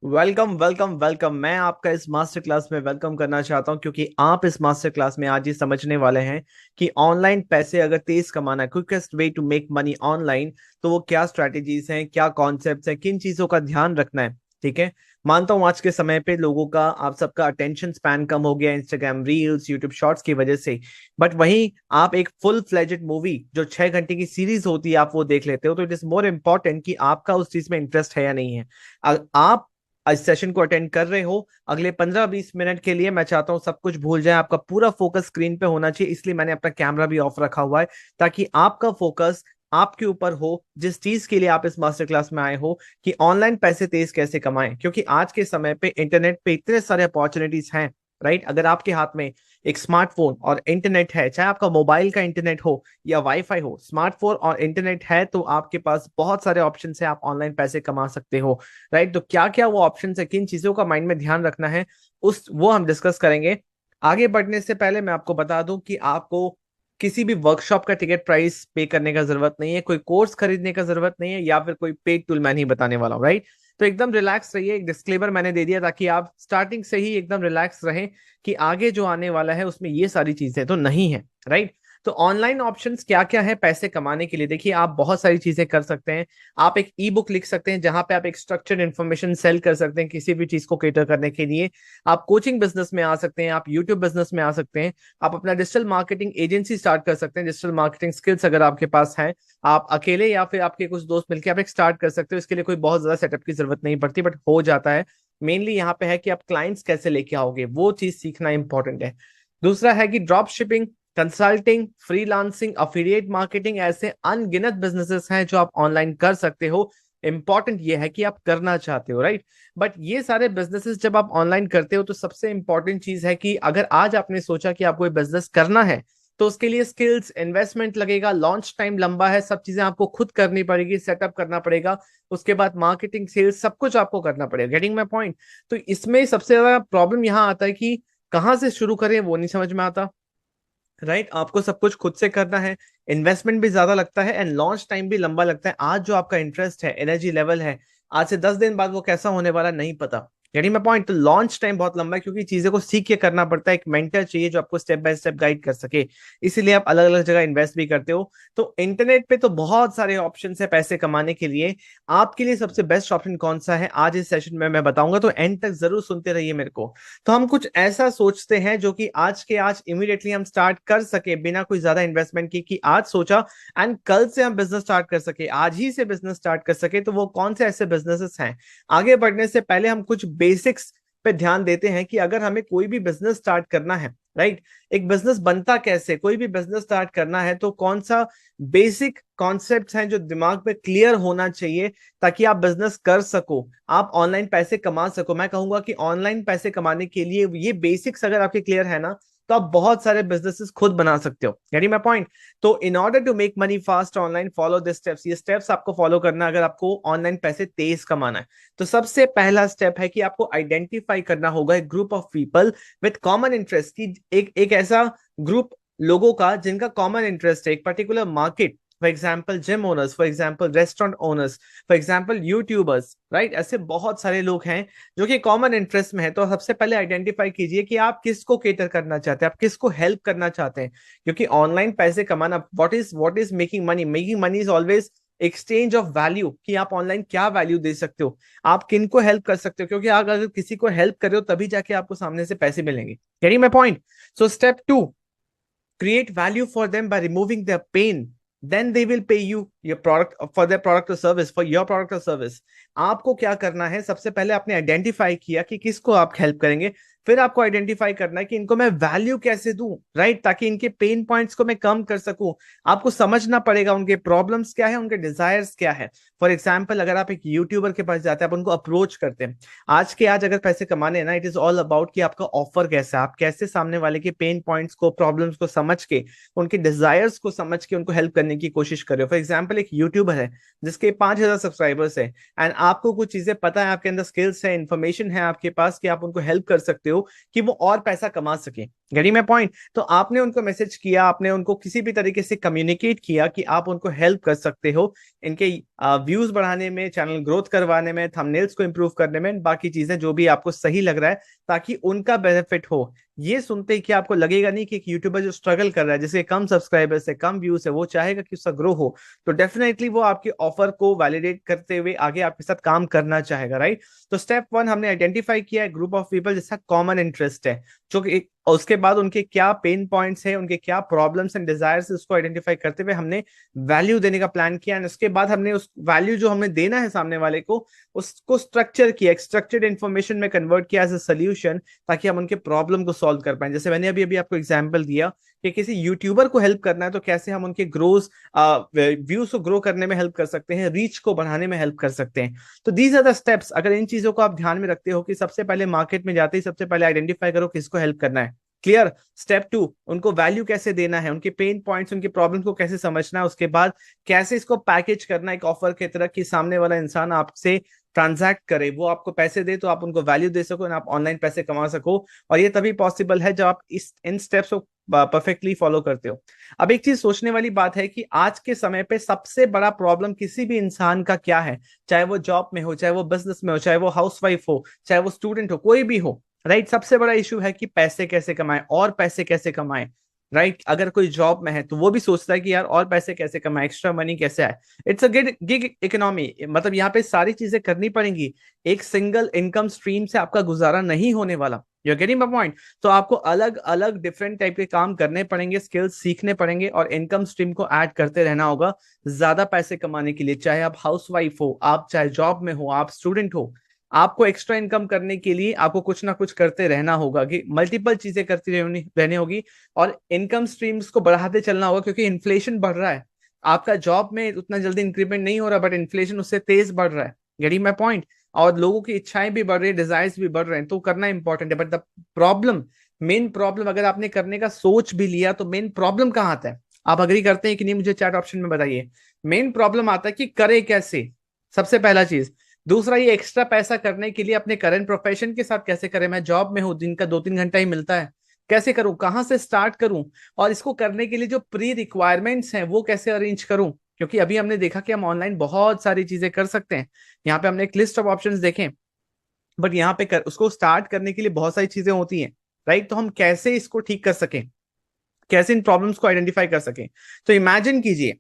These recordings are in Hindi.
Welcome welcome welcome. मैं आपका इस मास्टर क्लास में वेलकम करना चाहता हूं क्योंकि आप इस मास्टर क्लास में आज ये समझने वाले हैं कि ऑनलाइन पैसे अगर तेज कमाना है, quickest way to make money online, तो वो क्या स्ट्रैटेजीज हैं, क्या कॉन्सेप्ट्स हैं, किन चीजों का ध्यान रखना है। ठीक है। मानता हूं आज के समय पे लोगों का, आप सबका अटेंशन स्पैन कम हो गया इंस्टाग्राम रील्स यूट्यूब शॉर्ट्स की वजह से। बट वहीं आप एक फुल फ्लेजेड मूवी जो 6 घंटे की सीरीज होती है आप वो देख लेते हो, तो इट इज मोर इम्पोर्टेंट कि आपका उस चीज में इंटरेस्ट है या नहीं है। आप इस सेशन को अटेंड कर रहे हो, अगले 15-20 मिनट के लिए मैं चाहता हूं सब कुछ भूल जाए, आपका पूरा फोकस स्क्रीन पे होना चाहिए। इसलिए मैंने अपना कैमरा भी ऑफ रखा हुआ है ताकि आपका फोकस आपके ऊपर हो, जिस चीज के लिए आप इस मास्टर क्लास में आए हो, कि ऑनलाइन पैसे तेज कैसे कमाएं। क्योंकि आज के समय पे इंटरनेट पे इतने सारे अपॉर्चुनिटीज हैं। राइट। अगर आपके हाथ में एक स्मार्टफोन और इंटरनेट है, चाहे आपका मोबाइल का इंटरनेट हो या वाईफाई हो, स्मार्टफोन और इंटरनेट है तो आपके पास बहुत सारे ऑप्शन है, आप ऑनलाइन पैसे कमा सकते हो। राइट। तो क्या क्या वो ऑप्शन है, किन चीजों का माइंड में ध्यान रखना है, उस वो हम डिस्कस करेंगे। आगे बढ़ने से पहले मैं आपको बता दूं कि आपको किसी भी वर्कशॉप का टिकट प्राइस पे करने का जरूरत नहीं है, कोई कोर्स खरीदने का जरूरत नहीं है, या फिर कोई पेड टूल मैं नहीं बताने वाला हूँ। राइट। तो एकदम रिलैक्स रहिए, एक डिस्क्लेमर मैंने दे दिया ताकि आप स्टार्टिंग से ही एकदम रिलैक्स रहें कि आगे जो आने वाला है उसमें ये सारी चीजें तो नहीं है। राइट। तो ऑनलाइन ऑप्शंस क्या क्या है पैसे कमाने के लिए, देखिए आप बहुत सारी चीजें कर सकते हैं। आप एक ई बुक लिख सकते हैं जहां पे आप एक स्ट्रक्चर्ड इन्फॉर्मेशन सेल कर सकते हैं किसी भी चीज को केटर करने के लिए। आप कोचिंग बिजनेस में आ सकते हैं, आप यूट्यूब बिजनेस में आ सकते हैं, आप अपना डिजिटल मार्केटिंग एजेंसी स्टार्ट कर सकते हैं। डिजिटल मार्केटिंग स्किल्स अगर आपके पास है, आप अकेले या फिर आपके कुछ दोस्त मिलकर आप एक स्टार्ट कर सकते हो। इसके लिए कोई बहुत ज्यादा सेटअप की जरूरत नहीं पड़ती, बट हो जाता है। मेनली यहाँ पे है कि आप क्लाइंट्स कैसे लेके आओगे, वो चीज सीखना इंपॉर्टेंट है। दूसरा है कि drop shipping, consulting, freelancing, affiliate marketing, ऐसे अनगिनत बिजनेसेस हैं जो आप ऑनलाइन कर सकते हो। इंपॉर्टेंट ये है कि आप करना चाहते हो। राइट। बट ये सारे बिजनेसेस जब आप ऑनलाइन करते हो तो सबसे इंपॉर्टेंट चीज है कि अगर आज आपने सोचा कि आपको ये बिजनेस करना है, तो उसके लिए स्किल्स, इन्वेस्टमेंट लगेगा, लॉन्च टाइम लंबा है, सब चीजें आपको खुद करनी पड़ेगी, सेटअप करना पड़ेगा। उसके बाद मार्केटिंग, सेल्स, सब कुछ आपको करना पड़ेगा। Getting my point. तो इसमें सबसे ज्यादा प्रॉब्लम यहाँ आता है कि कहाँ से शुरू करें वो नहीं समझ में आता। राइट। आपको सब कुछ खुद से करना है, इन्वेस्टमेंट भी ज्यादा लगता है एंड लॉन्च टाइम भी लंबा लगता है। आज जो आपका इंटरेस्ट है, एनर्जी लेवल है, आज से 10 दिन बाद वो कैसा होने वाला नहीं पता। यानी मैं पॉइंट, तो लॉन्च टाइम बहुत लंबा है क्योंकि चीजें को सीख के करना पड़ता है। एक मेंटर चाहिए जो आपको स्टेप बाय स्टेप गाइड कर सके, इसीलिए आप अलग अलग जगह इन्वेस्ट भी करते हो। तो इंटरनेट पे तो बहुत सारे ऑप्शन है पैसे कमाने के लिए। आपके लिए सबसे बेस्ट ऑप्शन कौन सा है आज इस सेशन में मैं बताऊंगा, तो एंड तक जरूर सुनते रहिए मेरे को। तो हम कुछ ऐसा सोचते हैं जो कि आज के आज इमीडिएटली हम स्टार्ट कर सके बिना कोई ज्यादा इन्वेस्टमेंट की, कि आज सोचा एंड कल से हम बिजनेस स्टार्ट कर सके, आज ही से बिजनेस स्टार्ट कर सके। तो वो कौन से ऐसे बिजनेसेस हैं। आगे बढ़ने से पहले हम कुछ बेसिक्स पे ध्यान देते हैं कि अगर हमें कोई भी बिजनेस स्टार्ट करना है, राइट, एक बिजनेस बनता कैसे, कोई भी बिजनेस स्टार्ट करना है तो कौन सा बेसिक कॉन्सेप्ट्स हैं जो दिमाग पे क्लियर होना चाहिए ताकि आप बिजनेस कर सको, आप ऑनलाइन पैसे कमा सको। मैं कहूंगा कि ऑनलाइन पैसे कमाने के लिए ये बेसिक्स अगर आपके क्लियर है ना, तो आप बहुत सारे बिजनेसेस खुद बना सकते हो। यानी मैं पॉइंट, तो in order to make money fast online follow this steps, ये स्टेप्स आपको फॉलो करना है अगर आपको ऑनलाइन पैसे तेज कमाना है। तो सबसे पहला स्टेप है कि आपको आइडेंटिफाई करना होगा एक group of people with common interest, की एक ऐसा ग्रुप लोगों का जिनका कॉमन इंटरेस्ट है एक particular market. For example gym owners, for example restaurant owners, for example YouTubers. Right. ऐसे बहुत सारे लोग हैं जो कि कॉमन इंटरेस्ट में है। तो सबसे पहले आइडेंटिफाई कीजिए कि आप किसको केटर करना चाहते हैं, आप किसको हेल्प करना चाहते हैं। क्योंकि ऑनलाइन पैसे कमाना, what is making money, making money is always exchange of value, कि आप ऑनलाइन क्या वैल्यू दे सकते हो, आप किनको हेल्प कर सकते हो। क्योंकि आप अगर किसी को हेल्प कर रहे हो तभी जाके आपको सामने से पैसे मिलेंगे। यानी main point. So step two, create value for them by removing their pain, then they will pay you your product for their product or service, for your product or service। आपको क्या करना है, सबसे पहले आपने आइडेंटिफाई किया कि किसको आप हेल्प करेंगे, फिर आपको आइडेंटिफाई करना है कि इनको मैं वैल्यू कैसे दूं, राइट, ताकि इनके पेन पॉइंट्स को मैं कम कर सकूं। आपको समझना पड़ेगा उनके प्रॉब्लम्स क्या है, उनके डिजायर्स क्या है। फॉर एग्जाम्पल अगर आप एक यूट्यूबर के पास जाते हैं, आप उनको अप्रोच करते हैं, आज के आज अगर पैसे कमाने हैं ना, इट इज ऑल अबाउट कि आपका ऑफर कैसा है, आप कैसे सामने वाले के पेन पॉइंट्स को, प्रॉब्लम्स को समझ के, उनके डिजायर्स को समझ के उनको हेल्प करने की कोशिश कर रहे हो। फॉर एग्जाम्पल एक यूट्यूबर है जिसके 5,000 सब्सक्राइबर्स है एंड आपको कुछ चीजें पता है, आपके अंदर स्किल्स है, इन्फॉर्मेशन है आपके पास कि आप उनको हेल्प कर सकते हो। हो कि वो और पैसा कमा सके। Getting my point? तो आपने उनको मैसेज किया, आपने उनको किसी भी तरीके से कम्युनिकेट किया कि आप उनको हेल्प कर सकते हो इनके व्यूज बढ़ाने में, चैनल ग्रोथ करवाने में, थंबनेल्स को इंप्रूव करने में, बाकी चीजें जो भी आपको सही लग रहा है, ताकि उनका बेनिफिट हो। ये सुनते ही कि आपको लगेगा नहीं कि एक यूट्यूबर जो स्ट्रगल कर रहा है, जिसके कम सब्सक्राइबर्स है, कम व्यूज है, वो चाहेगा कि उसका ग्रो हो, तो डेफिनेटली वो आपके ऑफर को वैलिडेट करते हुए आगे आपके साथ काम करना चाहेगा, राइट? तो स्टेप वन हमने आइडेंटिफाई किया है ग्रुप ऑफ पीपल जिसका कॉमन इंटरेस्ट है, जो कि उसके बाद उनके क्या पेन पॉइंट्स है, उनके क्या प्रॉब्लम्स एंड डिजायर्स, उसको आइडेंटिफाई करते हुए हमने वैल्यू देने का प्लान किया। एंड उसके बाद हमने उस वैल्यू जो हमें देना है सामने वाले को, उसको स्ट्रक्चर किया, स्ट्रक्चर्ड इन्फॉर्मेशन में कन्वर्ट किया एज अ सोल्यूशन, ताकि हम उनके प्रॉब्लम को सॉल्व कर पाए। जैसे मैंने अभी अभी आपको एग्जांपल दिया कि किसी यूट्यूबर को हेल्प करना है तो कैसे हम उनके ग्रोज व्यूज को ग्रो करने में हेल्प कर सकते हैं, रीच को बढ़ाने में हेल्प कर सकते हैं। तो दीज आर द स्टेप्स। अगर इन चीजों को आप ध्यान में रखते हो कि सबसे पहले मार्केट में जाते ही सबसे पहले आइडेंटिफाई करो किसको हेल्प करना है, क्लियर। स्टेप टू, उनको वैल्यू कैसे देना है, उनके पेन पॉइंट्स, उनके प्रॉब्लम्स को कैसे समझना है, उसके बाद कैसे इसको पैकेज करना है एक ऑफर की तरह कि सामने वाला इंसान आपसे ट्रांजैक्ट करे, वो आपको पैसे दे तो आप उनको वैल्यू दे सको, आप ऑनलाइन पैसे कमा सको। और ये तभी पॉसिबल है जब आप इस इन स्टेप्स को परफेक्टली फॉलो करते हो। अब एक चीज सोचने वाली बात है कि आज के समय पे सबसे बड़ा प्रॉब्लम किसी भी इंसान का क्या है, चाहे वो जॉब में हो, चाहे वो बिजनेस में हो, चाहे वो हाउसवाइफ हो, चाहे वो स्टूडेंट हो, कोई भी हो, राइट? सबसे बड़ा इशू है कि पैसे कैसे कमाए और पैसे कैसे कमाए, राइट? अगर कोई जॉब में है तो वो भी सोचता है कि यार और पैसे कैसे कमाए, एक्स्ट्रा मनी कैसे आए। इट्स अ गिग इकोनॉमी, मतलब यहाँ पे सारी चीजें करनी पड़ेंगी। एक सिंगल इनकम स्ट्रीम से आपका गुजारा नहीं होने वाला। You getting my point? तो आपको अलग अलग डिफरेंट टाइप के काम करने पड़ेंगे, स्किल्स सीखने पड़ेंगे और इनकम स्ट्रीम को ऐड करते रहना होगा ज्यादा पैसे कमाने के लिए। चाहे आप हाउसवाइफ हो, आप चाहे जॉब में हो, आप स्टूडेंट हो, आपको एक्स्ट्रा इनकम करने के लिए आपको कुछ ना कुछ करते रहना होगा, कि मल्टीपल चीजें करती रहनी होगी और इनकम स्ट्रीम्स को बढ़ाते चलना होगा, क्योंकि इन्फ्लेशन बढ़ रहा है। आपका जॉब में उतना जल्दी इंक्रीमेंट नहीं हो रहा, बट इन्फ्लेशन उससे तेज बढ़ रहा है। Getting my point? और लोगों की इच्छाएं भी बढ़ रही है, डिजायर्स भी बढ़ रहे हैं, तो करना इंपॉर्टेंट है। But the problem, main problem, अगर आपने करने का सोच भी लिया तो मेन प्रॉब्लम कहाँ आता है? आप अग्री करते हैं कि नहीं, मुझे चैट ऑप्शन में बताइए। मेन प्रॉब्लम आता है कि करे कैसे, सबसे पहला चीज। दूसरा, ये एक्स्ट्रा पैसा करने के लिए अपने करंट प्रोफेशन के साथ कैसे करें? मैं जॉब में हूँ, दिन का 2-3 घंटा ही मिलता है, कैसे करूं, कहां से स्टार्ट करूं? और इसको करने के लिए जो प्री रिक्वायरमेंट्स हैं वो कैसे अरेंज करूं? क्योंकि अभी हमने देखा कि हम ऑनलाइन बहुत सारी चीजें कर सकते हैं। यहाँ पे हमने एक लिस्ट ऑफ ऑप्शंस देखे, बट यहाँ पे उसको स्टार्ट करने के लिए बहुत सारी चीजें होती हैं, राइट? तो हम कैसे इसको ठीक कर सकें, कैसे इन प्रॉब्लम्स को आइडेंटिफाई कर सकें? तो इमेजिन कीजिए,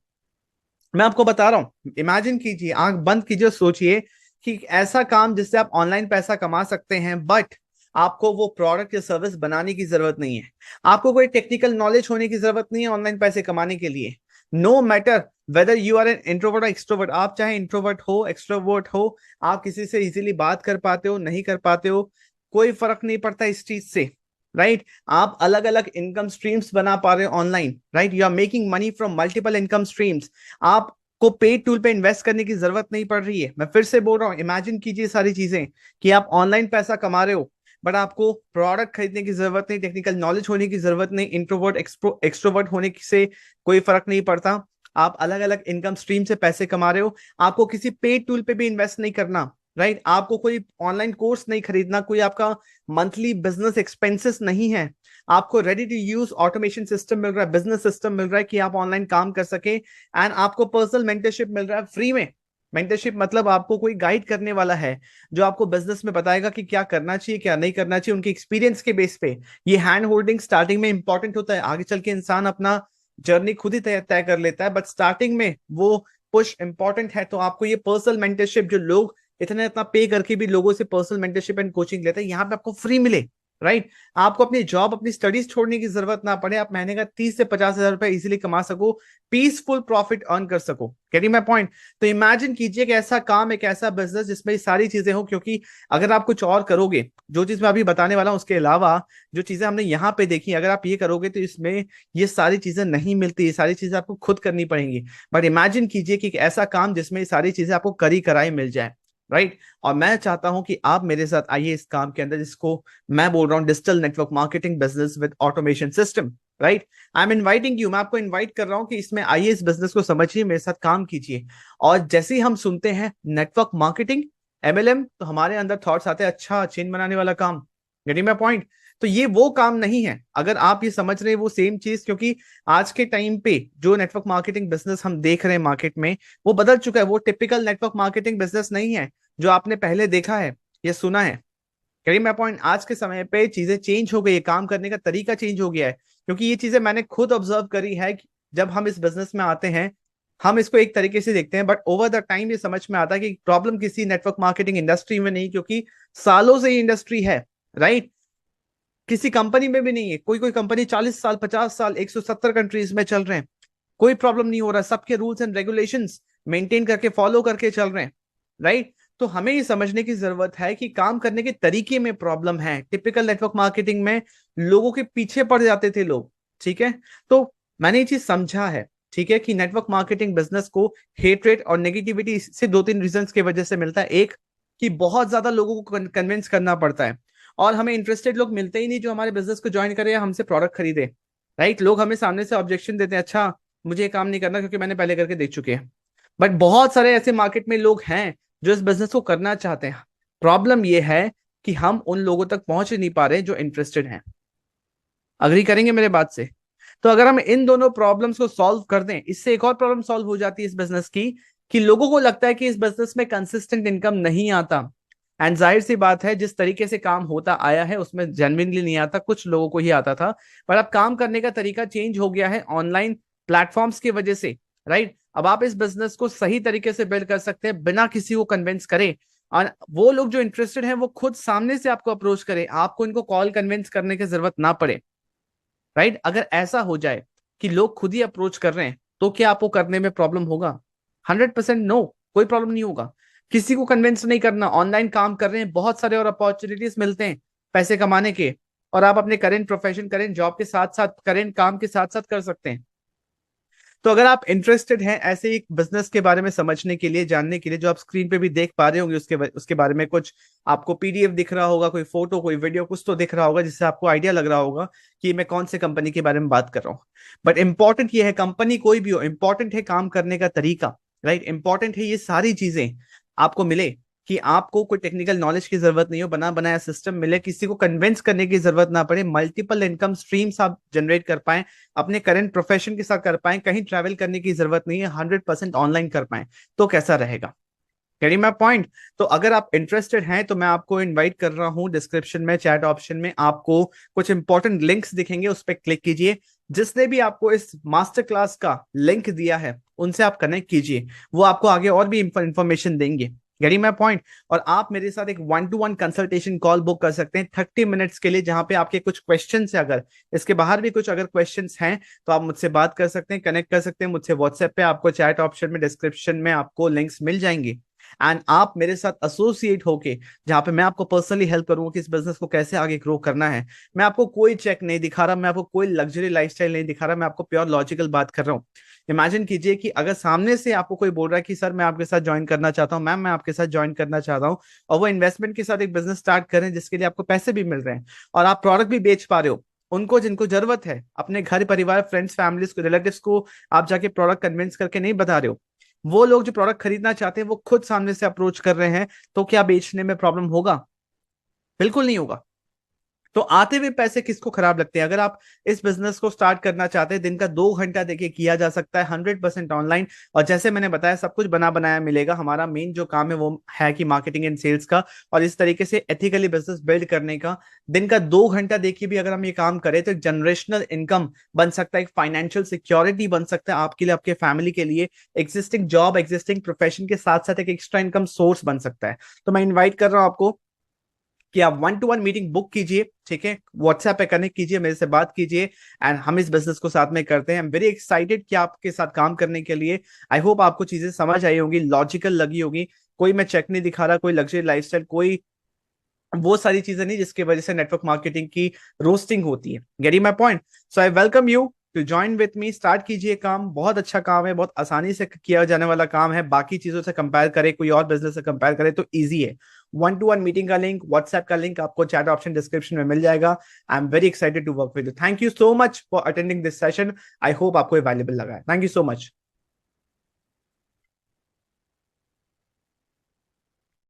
मैं आपको बता रहा हूं, इमेजिन कीजिए, आंख बंद कीजिए, सोचिए कि ऐसा काम जिससे आप ऑनलाइन पैसा कमा सकते हैं, बट आपको वो प्रोडक्ट या सर्विस बनाने की जरूरत नहीं है, आपको कोई टेक्निकल नॉलेज होने की जरूरत नहीं है ऑनलाइन पैसे कमाने के लिए। No matter whether you are an introvert और एक्सट्रोवर्ट, आप चाहे इंट्रोवर्ट हो, एक्सट्रोवर्ट हो, आप किसी से इजीली बात कर पाते हो, नहीं कर पाते हो, कोई फर्क नहीं पड़ता इस चीज से, राइट? आप अलग अलग इनकम स्ट्रीम्स बना पा रहे हो online, right? You are making money from multiple income streams. आपको पेड टूल पे इन्वेस्ट करने की जरूरत नहीं पड़ रही है। मैं फिर से बोल रहा हूं, इमेजिन कीजिए सारी चीजें कि आप ऑनलाइन पैसा कमा रहे हो, बट आपको प्रोडक्ट खरीदने की जरूरत नहीं, टेक्निकल नॉलेज होने की जरूरत नहीं, इंट्रोवर्ट एक्सट्रोवर्ट होने से कोई फर्क नहीं पड़ता। आप अलग अलग इनकम स्ट्रीम से पैसे कमा रहे हो, आपको किसी पेड टूल पे भी इन्वेस्ट नहीं करना, राइट? आपको कोई ऑनलाइन कोर्स नहीं खरीदना, कोई आपका मंथली बिजनेस एक्सपेंसेस नहीं है, आपको ready to use automation system मिल रहा है, बिजनेस सिस्टम मिल रहा है कि आप ऑनलाइन काम कर सके, एंड आपको पर्सनल मेंटरशिप मिल रहा है फ्री में। मेंटरशिप मतलब आपको कोई गाइड करने वाला है जो आपको बिजनेस में बताएगा कि क्या करना चाहिए, क्या नहीं करना चाहिए, उनके एक्सपीरियंस के बेस पे। ये हैंड होल्डिंग स्टार्टिंग में इंपॉर्टेंट होता है, आगे चल के इंसान अपना जर्नी खुद ही तय तय कर लेता है, बट स्टार्टिंग में वो पुश इंपॉर्टेंट है। तो आपको ये पर्सनल मेंटरशिप, जो लोग इतना पे करके भी लोगों से पर्सनल मेंटरशिप एंड कोचिंग लेते हैं, यहाँ पे आपको फ्री मिले, राइट? आपको अपनी जॉब, अपनी स्टडीज छोड़ने की जरूरत ना पड़े, आप महीने का 30 से 50 हजार रुपए इजीली कमा सको, पीसफुल प्रॉफिट अर्न कर सको। Getting my point? तो इमेजिन कीजिए कि ऐसा काम, एक ऐसा बिजनेस जिसमें ये सारी चीजें हो, क्योंकि अगर आप कुछ और करोगे, जो चीज मैं अभी बताने वाला हूं उसके अलावा जो चीजें हमने यहाँ पे देखी, अगर आप ये करोगे तो इसमें ये सारी चीजें नहीं मिलती, ये सारी चीजें आपको खुद करनी पड़ेंगी। बट इमेजिन कीजिए कि एक ऐसा काम जिसमें ये सारी चीजें आपको करी कराई मिल जाए, राइट? और मैं चाहता हूं कि आप मेरे साथ आइए इस काम के अंदर, जिसको मैं बोल रहा हूं digital network marketing business with automation system, right? I am inviting you, मैं आपको इनवाइट कर रहा हूं कि इसमें आइए, इस बिजनेस को समझिए, मेरे साथ काम कीजिए। और जैसे ही हम सुनते हैं नेटवर्क मार्केटिंग, एमएलएम, तो हमारे अंदर थॉट्स आते हैं, अच्छा चेन बनाने वाला काम, गेटिंग माय पॉइंट? तो ये वो काम नहीं है, अगर आप ये समझ रहे हैं वो सेम चीज, क्योंकि आज के टाइम पे जो नेटवर्क मार्केटिंग बिजनेस हम देख रहे हैं मार्केट में, वो बदल चुका है। वो टिपिकल नेटवर्क मार्केटिंग बिजनेस नहीं है जो आपने पहले देखा है या सुना है। करीब मैं पॉइंट, आज के समय पे चीजें चेंज हो गई है, काम करने का तरीका चेंज हो गया है। क्योंकि ये चीजें मैंने खुद ऑब्जर्व करी है कि जब हम इस बिजनेस में आते हैं, हम इसको एक तरीके से देखते हैं, बट ओवर द टाइम ये समझ में आता है कि प्रॉब्लम किसी नेटवर्क मार्केटिंग इंडस्ट्री में नहीं, क्योंकि सालों से ये इंडस्ट्री है, राइट? किसी कंपनी में भी नहीं है। कोई कोई कंपनी 40 साल, 50 साल, 170 कंट्रीज में चल रहे हैं, कोई प्रॉब्लम नहीं हो रहा, सबके रूल्स एंड रेगुलेशंस मेंटेन करके फॉलो करके चल रहे हैं, राइट? तो हमें ये समझने की जरूरत है कि काम करने के तरीके में प्रॉब्लम है। टिपिकल नेटवर्क मार्केटिंग में लोगों के पीछे पड़ जाते थे लोग, ठीक है? तो मैंने ये चीज समझा है, ठीक है, कि नेटवर्क मार्केटिंग बिजनेस को हेट्रेट और नेगेटिविटी से दो तीन रीजंस की वजह से मिलता है। एक, कि बहुत ज्यादा लोगों को कन्विंस करना पड़ता है, और हमें इंटरेस्टेड लोग मिलते ही नहीं जो हमारे बिजनेस को ज्वाइन करे या हमसे प्रोडक्ट खरीदे, राइट? लोग हमें सामने से ऑब्जेक्शन देते हैं, अच्छा मुझे ये काम नहीं करना क्योंकि मैंने पहले करके देख चुके हैं। बट बहुत सारे ऐसे मार्केट में लोग हैं जो इस बिजनेस को करना चाहते हैं। प्रॉब्लम ये है कि हम उन लोगों तक पहुंच ही नहीं पा रहे जो इंटरेस्टेड हैं। अग्री करेंगे मेरे बात से? तो अगर हम इन दोनों प्रॉब्लम्स को सॉल्व कर दें, इससे एक और प्रॉब्लम सॉल्व हो जाती है इस बिजनेस की, कि लोगों को लगता है कि इस बिजनेस में कंसिस्टेंट इनकम नहीं आता। एंड जाहिर सी बात है, जिस तरीके से काम होता आया है उसमें जेन्युइनली नहीं आता, कुछ लोगों को ही आता था। पर अब काम करने का तरीका चेंज हो गया है ऑनलाइन प्लेटफॉर्म्स की वजह से, राइट? अब आप इस बिजनेस को सही तरीके से बिल्ड कर सकते हैं बिना किसी को कन्विंस करे, और वो लोग जो इंटरेस्टेड हैं वो खुद सामने से आपको अप्रोच करें, आपको इनको कॉल कन्विंस करने की जरूरत ना पड़े, राइट? अगर ऐसा हो जाए कि लोग खुद ही अप्रोच कर रहे हैं, तो क्या आपको करने में प्रॉब्लम होगा? 100% नो, कोई प्रॉब्लम नहीं होगा। किसी को कन्विंस नहीं करना, ऑनलाइन काम कर रहे हैं, बहुत सारे और अपॉर्चुनिटीज मिलते हैं पैसे कमाने के, और आप अपने करेंट प्रोफेशन, करेंट जॉब के साथ साथ, करेंट काम के साथ साथ कर सकते हैं। तो अगर आप इंटरेस्टेड हैं ऐसे एक बिजनेस के बारे में समझने के लिए, जानने के लिए, जो आप स्क्रीन पे भी देख पा रहे होंगे, उसके बारे में कुछ आपको पीडीएफ दिख रहा होगा, कोई फोटो, कोई वीडियो, कुछ तो दिख रहा होगा जिससे आपको आइडिया लग रहा होगा कि मैं कौन से कंपनी के बारे में बात कर रहा हूँ। बट इंपॉर्टेंट ये है, कंपनी कोई भी हो, इंपॉर्टेंट है काम करने का तरीका, राइट? इंपॉर्टेंट है ये सारी चीजें आपको मिले, कि आपको कोई टेक्निकल नॉलेज की जरूरत नहीं हो, बना बनाया सिस्टम मिले, किसी को कन्विंस करने की जरूरत ना पड़े, मल्टीपल इनकम स्ट्रीम्स आप जनरेट कर पाए, अपने करंट प्रोफेशन के साथ कर पाए, कहीं ट्रैवल करने की जरूरत नहीं है, 100% ऑनलाइन कर पाए, तो कैसा रहेगा? Carry my point? तो अगर आप इंटरेस्टेड हैं तो मैं आपको इनवाइट कर रहा हूं, डिस्क्रिप्शन में चैट ऑप्शन में आपको कुछ इंपॉर्टेंट लिंक्स दिखेंगे, उस पर क्लिक कीजिए। जिसने भी आपको इस मास्टर क्लास का लिंक दिया है उनसे आप कनेक्ट कीजिए, वो आपको आगे और भी इंफॉर्मेशन देंगे। Getting my point? और आप मेरे साथ एक 1-to-1 कंसल्टेशन कॉल बुक कर सकते हैं 30 मिनट्स के लिए, जहां पे आपके कुछ क्वेश्चन है, अगर इसके बाहर भी कुछ अगर क्वेश्चन हैं तो आप मुझसे बात कर सकते हैं, कनेक्ट कर सकते हैं मुझसे व्हाट्सएप पे। आपको चैट ऑप्शन में, डिस्क्रिप्शन में आपको लिंक्स मिल जाएंगे, एंड आप मेरे साथ एसोसिएट होके, जहां पे मैं आपको पर्सनली हेल्प करूंगा कि इस बिजनेस को कैसे आगे ग्रो करना है। मैं आपको कोई चेक नहीं दिखा रहा, मैं आपको कोई लग्जरी लाइफस्टाइल नहीं दिखा रहा, मैं आपको प्योर लॉजिकल बात कर रहा हूँ। इमेजिन कीजिए कि अगर सामने से आपको कोई बोल रहा है कि सर मैं आपके साथ ज्वाइन करना चाहता हूँ, मैम मैं आपके साथ ज्वाइन करना चाहता हूँ, और वो इन्वेस्टमेंट के साथ एक बिजनेस स्टार्ट करें जिसके लिए आपको पैसे भी मिल रहे हैं, और आप प्रोडक्ट भी बेच पा रहे हो, उनको जिनको जरूरत है, अपने घर परिवार, फ्रेंड्स, फैमिलीज को, रिलेटिव्स को आप जाके प्रोडक्ट कन्विंस करके नहीं बता रहे हो, वो लोग जो प्रोडक्ट खरीदना चाहते हैं वो खुद सामने से अप्रोच कर रहे हैं, तो क्या बेचने में प्रॉब्लम होगा? बिल्कुल नहीं होगा। तो आते हुए पैसे किसको खराब लगते हैं? अगर आप इस बिजनेस को स्टार्ट करना चाहते हैं, दिन का 2 घंटा देखिए किया जा सकता है, 100% ऑनलाइन, और जैसे मैंने बताया सब कुछ बना बनाया मिलेगा। हमारा मेन जो काम है वो है कि मार्केटिंग एंड सेल्स का, और इस तरीके से एथिकली बिजनेस बिल्ड करने का। दिन का 2 घंटा देखिए भी अगर हम ये काम करें तो एक जनरेशनल इनकम बन सकता है, एक फाइनेंशियल सिक्योरिटी बन सकता है आपके लिए, आपके फैमिली के लिए, एग्जिस्टिंग जॉब, एग्जिस्टिंग प्रोफेशन के साथ साथ एक एक्स्ट्रा इनकम सोर्स बन सकता है। तो मैं इन्वाइट कर रहा हूँ आपको कि आप 1-to-1 मीटिंग बुक कीजिए, ठीक है? व्हाट्सएप पे कनेक्ट कीजिए, मेरे से बात कीजिए, एंड हम इस बिजनेस को साथ में करते हैं। आई एम वेरी एक्साइटेड कि आपके साथ काम करने के लिए। आई होप आपको चीजें समझ आई होंगी, लॉजिकल लगी होगी, कोई मैं चेक नहीं दिखा रहा, कोई लग्जरी लाइफस्टाइल, कोई वो सारी चीजें नहीं जिसकी वजह से नेटवर्क मार्केटिंग की रोस्टिंग होती है। Getting my point? So I welcome you to join with me. Start कीजिए काम, बहुत अच्छा काम है, बहुत आसानी से किया जाने वाला काम है, बाकी चीजों से कंपेयर करें, कोई और बिजनेस से कंपेयर करें तो इजी है। 1-to-1 मीटिंग का लिंक, व्हाट्सएप का लिंक आपको चैट ऑप्शन डिस्क्रिप्शन में मिल जाएगा। I am very excited to work with you. Thank you so much for attending this session. I hope आपको वैल्यूबल लगा है। Thank you so much.